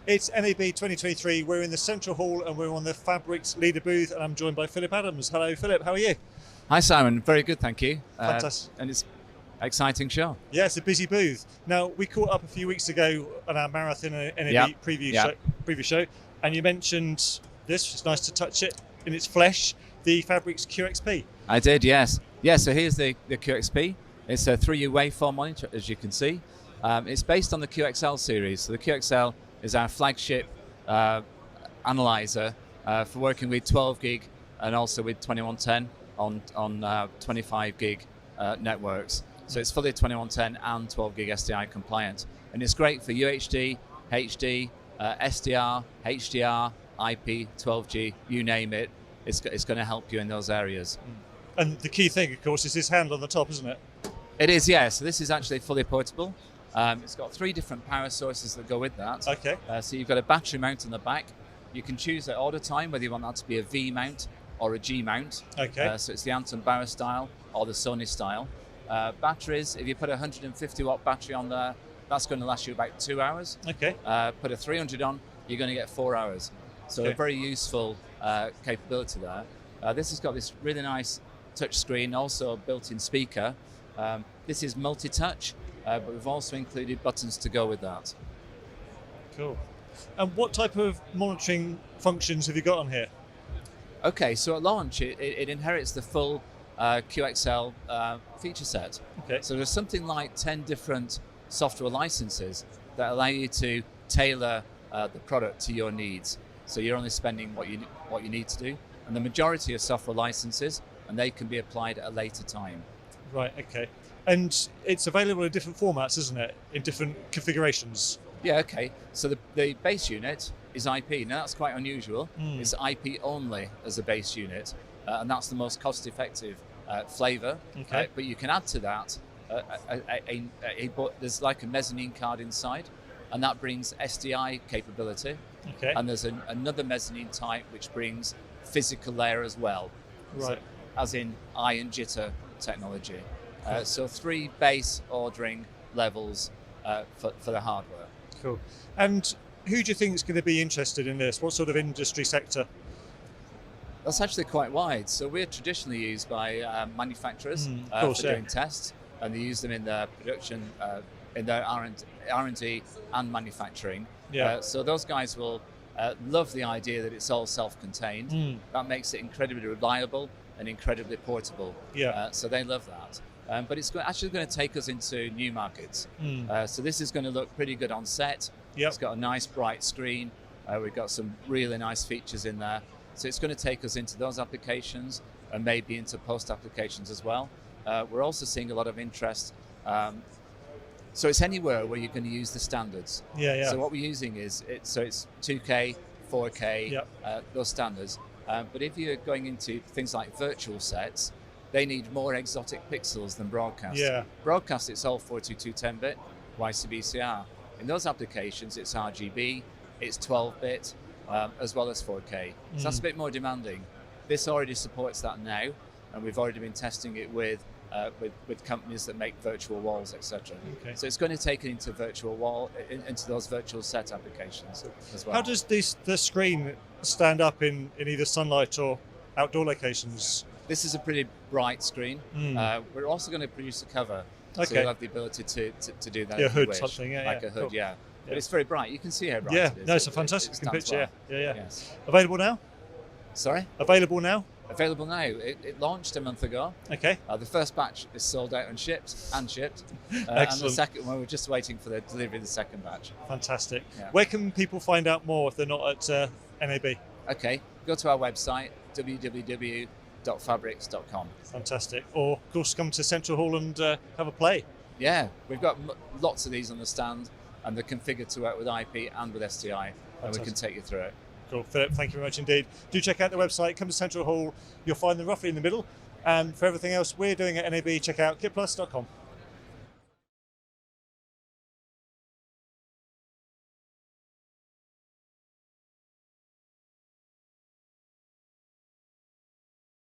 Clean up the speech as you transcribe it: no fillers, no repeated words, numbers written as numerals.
It's NAB 2023. We're in the Central Hall and we're on the PHABRIX leader booth, and I'm joined by Philip Adams. Hello, Philip. How are you? Hi, Simon. Very good, thank you. Fantastic. And it's an exciting show. Yeah, it's a busy booth. Now, we caught up a few weeks ago on our Marathon NAB preview show, and you mentioned this. It's nice to touch it in its flesh, the PHABRIX QxP. I did, yes. Yeah, so here's the QxP. It's a 3U waveform monitor, as you can see. It's based on the QXL series. So the QXL is our flagship analyzer for working with 12 gig and also with 2110 on 25 gig networks. So it's fully 2110 and 12 gig SDI compliant. And it's great for UHD, HD, SDR, HDR, IP, 12G, you name it. It's going to help you in those areas. And the key thing, of course, is this handle on the top, isn't it? It is, yeah. So this is actually fully portable. It's got 3 different power sources that go with that. Okay. So you've got a battery mount on the back. You can choose at order time whether you want that to be a V mount or a G mount. Okay. So it's the Anton Bauer style or the Sony style. Batteries, if you put a 150 watt battery on there, that's going to last you about 2 hours. Okay. Put a 300 on, you're going to get 4 hours. So Okay. a very useful capability there. This has got this really nice touch screen, also a built-in speaker. This is multi-touch, but we've also included buttons to go with that. Cool. And what type of monitoring functions have you got on here? Okay, so at launch, it inherits the full QXL feature set. Okay. So there's something like 10 different software licenses that allow you to tailor the product to your needs. So you're only spending what you need to do, and the majority are software licenses, and they can be applied at a later time. Right, okay. And it's available in different formats, isn't it? In different configurations. Yeah, okay. So the base unit is IP. Now that's quite unusual. It's IP only as a base unit, and that's the most cost-effective flavor. Okay. But you can add to that, there's like a mezzanine card inside, and that brings SDI capability. Okay. And there's another mezzanine type which brings physical layer as well. Right. So, as in eye and jitter technology. So 3 base ordering levels for the hardware. Cool. And who do you think is going to be interested in this? What sort of industry sector? That's actually quite wide. So we're traditionally used by manufacturers for doing tests, and they use them in their production, in their R&D and manufacturing. Yeah. So those guys will love the idea that it's all self-contained. That makes it incredibly reliable and incredibly portable. Yeah. So they love that. But it's actually going to take us into new markets. So this is going to look pretty good on set. Yep. It's got a nice bright screen. We've got some really nice features in there. So it's going to take us into those applications and maybe into post applications as well. We're also seeing a lot of interest. So it's anywhere where you're going to use the standards. Yeah. So what we're using is, it's 2K, 4K, Yep. Those standards. But if you're going into things like virtual sets, they need more exotic pixels than broadcast. Yeah. Broadcast, it's all 42210-bit, YCBCR. In those applications, it's RGB, it's 12-bit, as well as 4K. So that's a bit more demanding. This already supports that now, and we've already been testing it with companies that make virtual walls, etc. Okay. So it's going to take it into into those virtual set applications as well. How does the screen stand up in either sunlight or outdoor locations? This is a pretty bright screen. We're also going to produce a cover, so Okay. you'll have the ability to do that. Yeah, if you hood wish. something, yeah, like yeah, a hood, cool. yeah. But it's very bright. You can see how bright Yeah, it is. no, it's a It fantastic stands picture. well. Yeah. Yes. Available now? Sorry? Available now? Available now. It launched a month ago. Okay. The first batch is sold out and shipped. And the Excellent. second one, we're just waiting for the delivery of the second batch. Fantastic. Yeah. Where can people find out more if they're not at NAB? Okay, go to our website, www.phabrix.com. Fantastic. Or, of course, come to Central Hall and have a play. Yeah, we've got lots of these on the stand, and they're configured to work with IP and with SDI, and we can take you through it. Cool. Philip, thank you very much indeed. Do check out the website, come to Central Hall, you'll find them roughly in the middle. And for everything else we're doing at NAB, check out kitplus.com.